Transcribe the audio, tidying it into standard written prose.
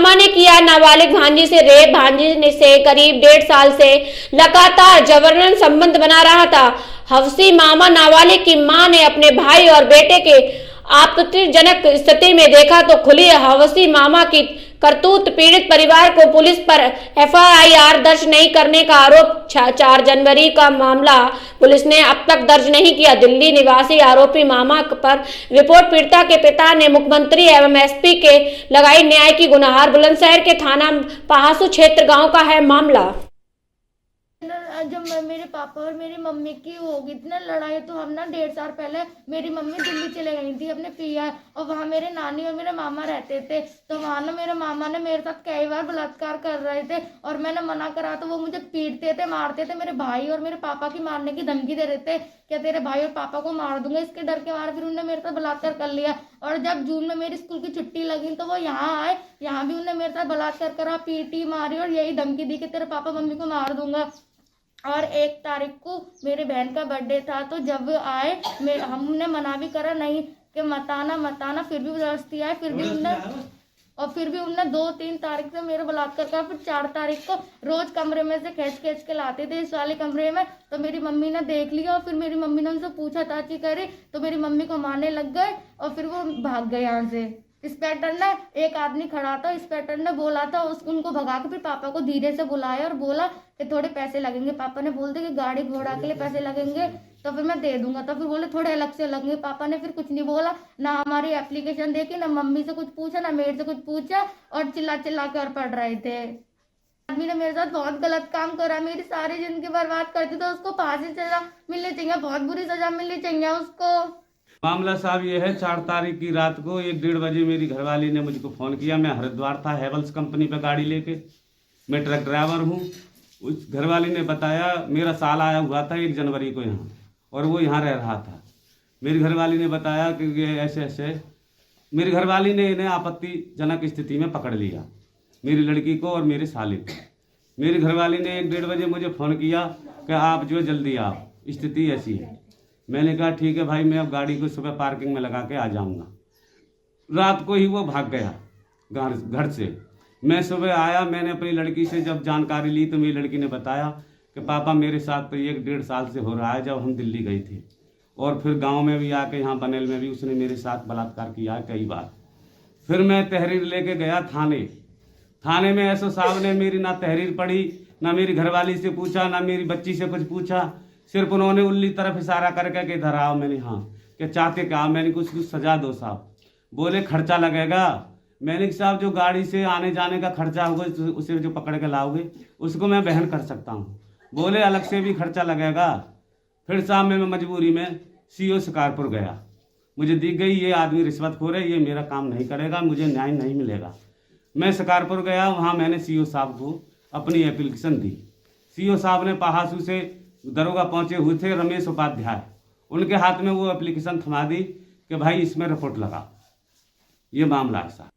मामा ने किया नाबालिग भांजी से रेप। भांजी से करीब 1.5 साल से लगातार जबरन संबंध बना रहा था। हवसी मामा नाबालिग की मां ने अपने भाई और बेटे के आपत्तिजनक स्थिति में देखा तो खुली हवसी मामा की करतूत। पीड़ित परिवार को पुलिस पर एफआईआर दर्ज नहीं करने का आरोप। 4 जनवरी का मामला पुलिस ने अब तक दर्ज नहीं किया। दिल्ली निवासी आरोपी मामा पर रिपोर्ट। पीड़िता के पिता ने मुख्यमंत्री एवं एसपी के लगाई न्याय की गुहार। बुलंदशहर के थाना पहासू क्षेत्र गांव का है मामला। जब मेरे पापा और मेरी मम्मी की हो गई थी ना लड़ाई, तो हम ना 1.5 साल पहले मेरी मम्मी दिल्ली चले गई थी अपने पीआर, और वहाँ मेरे नानी और मेरे मामा रहते थे। तो वहाँ ना मेरे मामा ने मेरे साथ कई बार बलात्कार कर रहे थे, और मैंने मना करा तो वो मुझे पीटते थे, मारते थे। मेरे भाई और मेरे पापा की मारने की धमकी दे रहे थे, क्या तेरे भाई और पापा को मार दूंगा। इसके डर के मारे फिर उन्होंने मेरे साथ बलात्कार कर लिया। और जब जून में मेरी स्कूल की छुट्टी लगी तो वो यहाँ आए, यहाँ भी उन्होंने मेरे साथ बलात्कार करा, पीटी, मारी और यही धमकी दी कि तेरे पापा मम्मी को मार दूंगा। और 1 तारीख को मेरे बहन का बर्थडे था, तो जब आए हमने मना भी करा नहीं कि मत आना, फिर भी जबरदस्ती आए। फिर भी उनने 2-3 तारीख से मेरे बलात्कार करा। फिर 4 तारीख को रोज कमरे में से खींच के लाते थे इस वाले कमरे में। तो मेरी मम्मी ने देख लिया, और फिर मेरी मम्मी ने उनसे पूछा ताची करे, तो मेरी मम्मी को मारने लग गए, और फिर वो भाग गए यहाँ से। इंस्पेक्टर ने, एक आदमी खड़ा था, इंस्पेक्टर ने बोला था उनको भगा के फिर पापा को धीरे से बुलाया और बोला कि थोड़े पैसे लगेंगे। पापा ने बोल दिया कि गाड़ी घोड़ा के लिए पैसे लगेंगे तो फिर मैं दे दूंगा। तो फिर बोले थोड़े अलग से लगेंगे। पापा ने फिर कुछ नहीं बोला, ना हमारी एप्लीकेशन देखी, ना मम्मी से कुछ पूछा, ना मेरे से कुछ पूछा, और चिल्ला कर पढ़ रहे थे। आदमी ने मेरे साथ बहुत गलत काम करा, मेरी सारी जिंदगी बर्बाद कर दी। तो उसको फांसी सजा मिलनी चाहिए, बहुत बुरी सजा मिलनी चाहिए उसको। मामला साहब ये है, 4 तारीख की रात को 1-1:30 बजे मेरी घरवाली ने मुझको फ़ोन किया। मैं हरिद्वार था हैवल्स कंपनी पे गाड़ी लेके, मैं ट्रक ड्राइवर हूँ। उस घरवाली ने बताया मेरा साल आया हुआ था 1 जनवरी को यहाँ, और वो यहाँ रह रहा था। मेरी घरवाली ने बताया कि ये ऐसे ऐसे। मेरी घरवाली ने इन्हें आपत्तिजनक स्थिति में पकड़ लिया, मेरी लड़की को और मेरे साले को। मेरी घरवाली ने 1-1:30 बजे मुझे फ़ोन किया कि आप जो जल्दी आओ, स्थिति ऐसी है। मैंने कहा ठीक है भाई, मैं अब गाड़ी को सुबह पार्किंग में लगा के आ जाऊंगा। रात को ही वो भाग गया घर से। मैं सुबह आया, मैंने अपनी लड़की से जब जानकारी ली तो मेरी लड़की ने बताया कि पापा मेरे साथ तो 1-1.5 साल से हो रहा है, जब हम दिल्ली गए थे, और फिर गांव में भी आके यहाँ बनेल में भी उसने मेरे साथ बलात्कार किया कई बार। फिर मैं तहरीर लेके गया थाने में। एसओ साहब ने मेरी ना तहरीर पढ़ी, ना मेरी घरवाली से पूछा, ना मेरी बच्ची से कुछ पूछा। सिर्फ उन्होंने उल्ली तरफ इशारा करके कि इधर आओ। मैंने हाँ क्या चाहते क्या, मैंने कुछ सजा दो साहब। बोले खर्चा लगेगा। मैंने साहब जो गाड़ी से आने जाने का खर्चा होगा उसे जो पकड़ के लाओगे उसको मैं बहन कर सकता हूँ। बोले अलग से भी खर्चा लगेगा। फिर साहब मैं मजबूरी में सीओ शिकारपुर गया। मुझे दिख गई ये आदमी रिश्वतखोर है, ये मेरा काम नहीं करेगा, मुझे न्याय नहीं मिलेगा। मैं शिकारपुर गया, वहाँ मैंने सीओ साहब को अपनी एप्लीकेशन दी। सीओ साहब ने पहासू से दरोगा पहुंचे हुए थे रमेश उपाध्याय, उनके हाथ में वो एप्लीकेशन थमा दी कि भाई इसमें रिपोर्ट लगा। ये मामला ऐसा।